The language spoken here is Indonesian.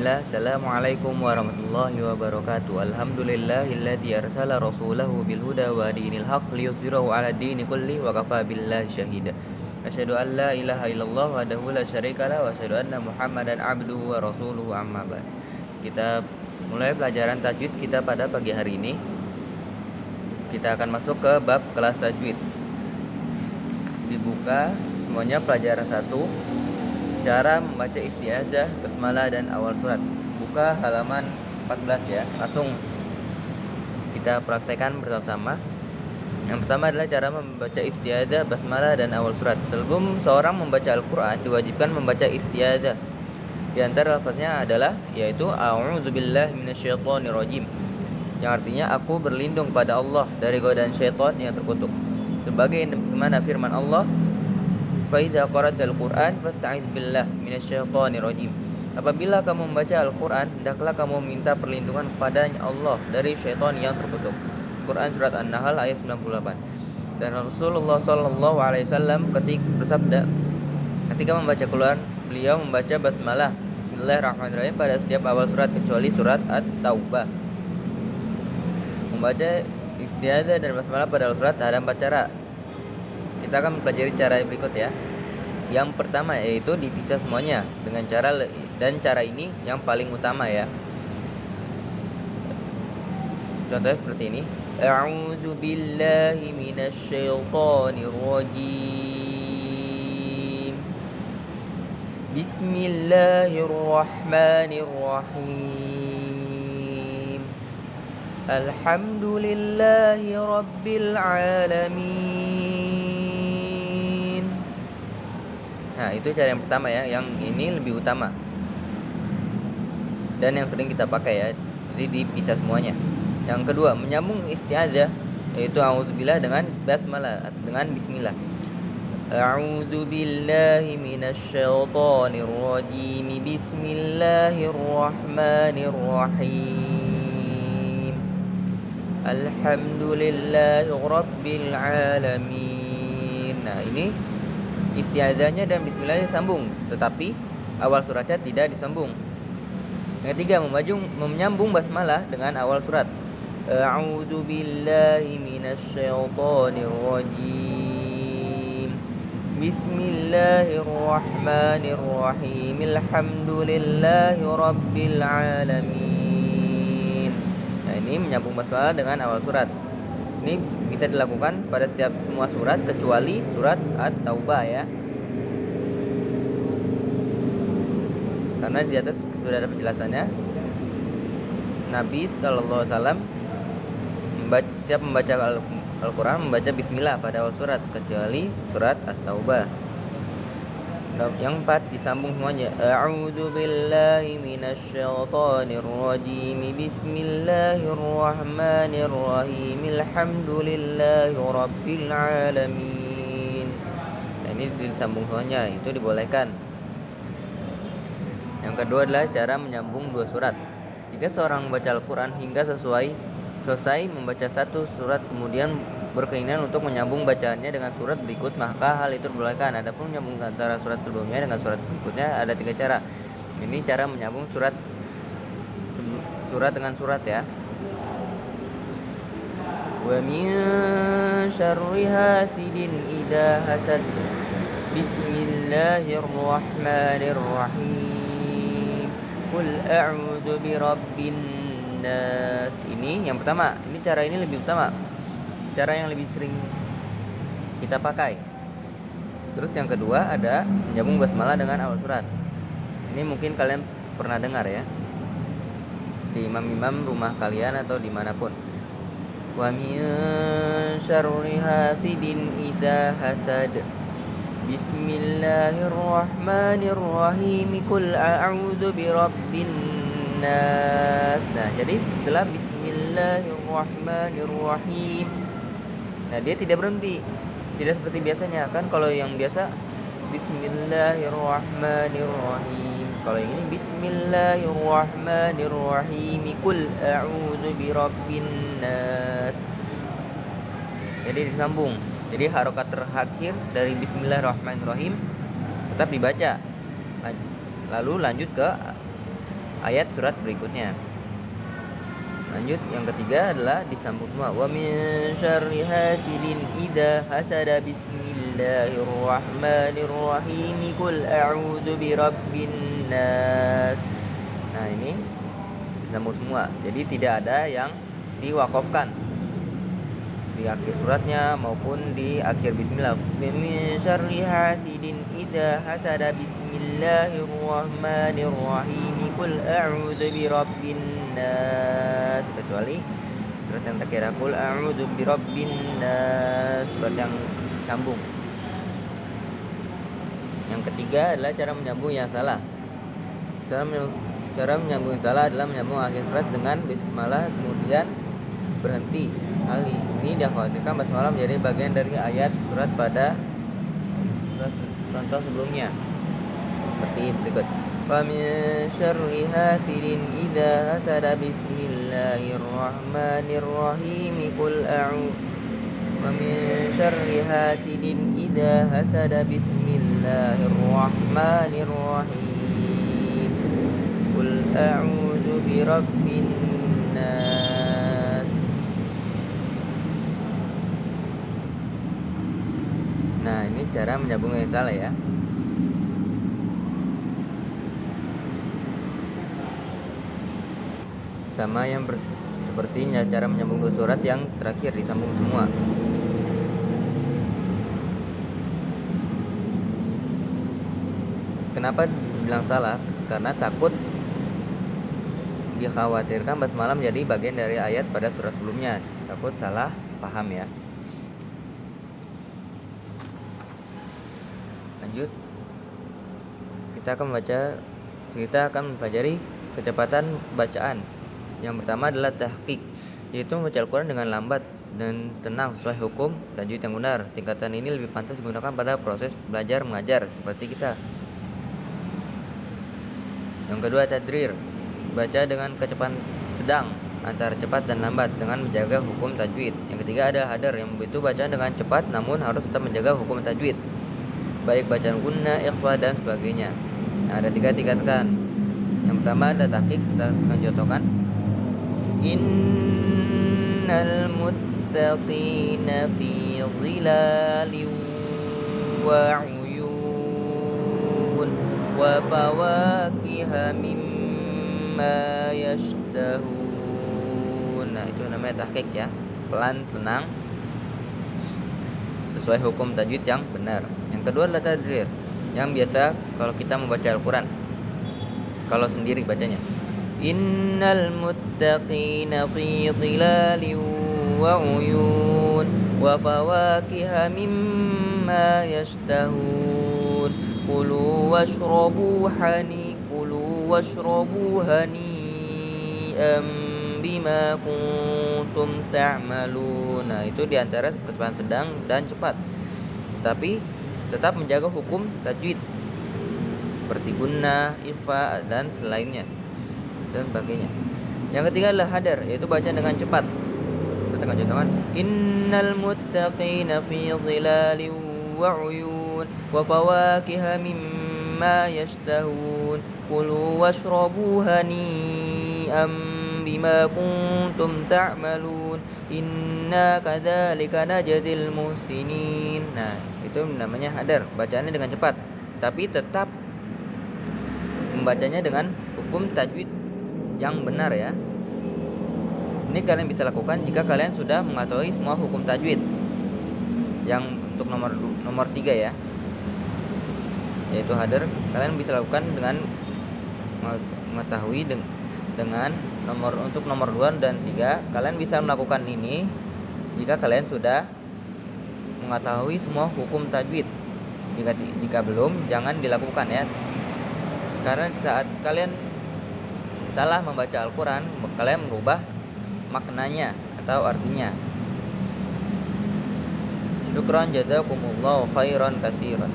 Bismillah, Assalamualaikum warahmatullahi wabarakatuh. Alhamdulillahilladzi arsala rasulahu bil huda wa dinil haqq liyudhhirahu 'ala dini kulli wa kafa billahi syahida. Asyhadu an la ilaha illallah wahdahu la syarikalah wa asyhadu anna Muhammadan abduhu wa rasuluhu amma ba'd. Kita mulai pelajaran tajwid kita pada pagi hari ini. Kita akan masuk ke bab kelas tajwid. Dibuka semuanya pelajaran 1. Cara membaca isti'adzah, basmalah dan awal surat. Buka halaman 14 ya. Langsung kita praktekkan bersama-sama. Yang pertama adalah cara membaca isti'adzah, basmalah dan awal surat. Sebelum seorang membaca Al-Qur'an diwajibkan membaca isti'adzah. Di antara lafaznya adalah yaitu a'udzubillahi minasyaitonirrajim, yang artinya aku berlindung pada Allah dari godaan syaitan yang terkutuk. Sebagai mana firman Allah, Faiza qara'tal Qur'an fasta'iz billah minasyaitonir rajim. Apabila kamu membaca Al-Qur'an, hendaklah kamu minta perlindungan kepadanya Allah dari syaitan yang terkutuk. Quran surat An-Nahl ayat 98. Dan Rasulullah sallallahu alaihi wasallam ketika membaca Quran, beliau membaca basmalah Bismillahirrahmanirrahim pada setiap awal surat kecuali surat At-Taubah. Membaca isti'adzah dan basmalah pada surat ada 4 cara. Kita akan mempelajari cara berikut ya. Yang pertama yaitu dipisah semuanya dengan cara ini yang paling utama ya. Contohnya seperti ini. A'udzu billahi minasyaitonir rajim. Bismillahirrahmanirrahim. Alhamdulillahi rabbil alamin. Nah, itu cara yang pertama ya, yang ini lebih utama dan yang sering kita pakai ya. Jadi dipisah semuanya. Yang kedua, menyambung isti'adzah yaitu a'udzubillah dengan basmalah, dengan bismillah. A'udzu billahi minasyaitonir rajim. Bismillahirrahmanirrahim. Alhamdulillahi rabbil alamin. Nah, ini isti'adzahnya dan bismillahnya sambung, tetapi awal suratnya tidak disambung. Yang ketiga, menyambung basmalah dengan awal surat. A'udzu billahi minasyaitonir rajim. Bismillahirrahmanirrahim. Alhamdulillahi rabbil alamin. Nah, ini menyambung basmalah dengan awal surat. Ini bisa dilakukan pada setiap semua surat kecuali surat At-Taubah ya. Karena di atas sudah ada penjelasannya. Nabi sallallahu alaihi wasallam setiap membaca Al-Qur'an membaca bismillah pada awal surat kecuali surat At-Taubah. Yang 4 disambung semuanya. A'udzu billahi minasyaitonir rajim. Bismillahirrahmanirrahim. Alhamdulillahi rabbil alamin. Nah, ini disambung semuanya, itu dibolehkan. Yang kedua adalah cara menyambung 2 surat. Jika seorang membaca Al-Qur'an hingga selesai membaca satu surat kemudian berkeinginan untuk menyambung bacaannya dengan surat berikut, maka hal itu dibolehkan. Adapun menyambung antara surat sebelumnya dengan surat berikutnya ada 3 cara. Ini cara menyambung surat dengan surat ya. Wa min syarri hasidin idza hasad. Bismillahirrahmanirrahim. Qul a'udzu birabbin nas. Ini yang pertama. Ini cara ini lebih utama. Cara yang lebih sering kita pakai. Terus yang kedua ada menyambung basmalah dengan awal surat. Ini mungkin kalian pernah dengar ya di imam-imam rumah kalian atau dimanapun. Wa min syarri hasidin idza hasad. Bismillahirrahmanirrahim. Qul a'udzu birabbin nas. Nah, jadi setelah Bismillahirrahmanirrahim, nah dia tidak berhenti, tidak seperti biasanya kan. Kalau yang biasa Bismillahirrahmanirrahim, kalau yang ini Bismillahirrahmanirrahim. Qul a'udzu birabbin nas. Jadi disambung. Jadi harokat terakhir dari Bismillahirrahmanirrahim tetap dibaca. Lalu lanjut ke ayat surat berikutnya. Lanjut, yang ketiga adalah disambung semua. Wa min syarri hasidin idza hasada bismillahirrahmanirrahim qul a'udzu birabbin nas. Nah, ini disambung semua. Jadi tidak ada yang diwakafkan di akhir suratnya maupun di akhir bismillah. Min syarri hasidin idza hasada bismillahirrahmanirrahim qul a'udzu birabbin nas, kecuali surat yang terakhir qul a'udzu birabbin nas, surat yang sambung. Yang ketiga adalah cara menyambung yang salah. Cara menyambung yang salah adalah menyambung akhir surat dengan bismillah kemudian berhenti. Hal ini dikhawatirkan basmalah menjadi bagian dari ayat surat pada surat contoh sebelumnya. Seperti berikut. Wa min syarri hasidin idza hasada bismillahirrahmanirrahim qul a'udzu. Wa min syarri hasidin idza hasada bismillahirrahmanirrahim qul a'udzu birabbin nas. Nah, ini cara menyambung yang salah ya. Sama yang sepertinya cara menyambung dua surat yang terakhir disambung semua. Kenapa bilang salah? Karena takut dikhawatirkan basmalah menjadi bagian dari ayat pada surat sebelumnya. Takut salah paham ya. Lanjut, kita akan mempelajari kecepatan bacaan. Yang pertama adalah tahqiq, yaitu membaca Al-Quran dengan lambat dan tenang sesuai hukum tajwid yang benar. Tingkatan ini lebih pantas digunakan pada proses belajar mengajar seperti kita. Yang kedua, tadrir, baca dengan kecepatan sedang antara cepat dan lambat dengan menjaga hukum tajwid. Yang ketiga ada hadar, yang itu bacaan dengan cepat namun harus tetap menjaga hukum tajwid, baik bacaan gunnah, ikhfa dan sebagainya. Nah, ada tiga tingkatan. Yang pertama ada tahqiq, kita akan contohkan. Innal muttaqina fi dhilalin wa 'uyun wa fawakiha mimma yashtahun. Nah, itu namanya tahqiq ya. Pelan, tenang, sesuai hukum tajwid yang benar. Yang kedua adalah tadrir, yang biasa kalau kita membaca Al-Quran kalau sendiri bacanya. Innal muttaqina fi dhilalin wa 'uyun wa fawakiha mimma yashtahun kulu washrabu hani'an bima kuntum ta'malun. Nah, itu diantara kecepatan sedang dan cepat, tapi tetap menjaga hukum tajwid seperti gunnah, ikhfa dan selainnya dan sebagainya. Yang ketiga adalah hadar, yaitu baca dengan cepat. Kita akan contohkan. Innal muttaqina fi dhilalin wa 'uyun wa fawakiha mimma yashtahun kulu washrabu hani'an bima kuntum ta'malun inna kadzalika najzil muhsinin. Nah, itu namanya hadar, bacaannya dengan cepat tapi tetap membacanya dengan hukum tajwid yang benar ya. Ini kalian bisa lakukan jika kalian sudah mengetahui semua hukum tajwid. Yang untuk nomor 3 ya, yaitu hadar, kalian bisa lakukan dengan mengetahui dengan untuk nomor 2 dan 3 kalian bisa melakukan ini jika kalian sudah mengetahui semua hukum tajwid. Jika belum, jangan dilakukan ya. Karena saat kalian salah membaca Al-Quran, kalian merubah maknanya atau artinya. Syukran jazakumullahu khairan katsiran.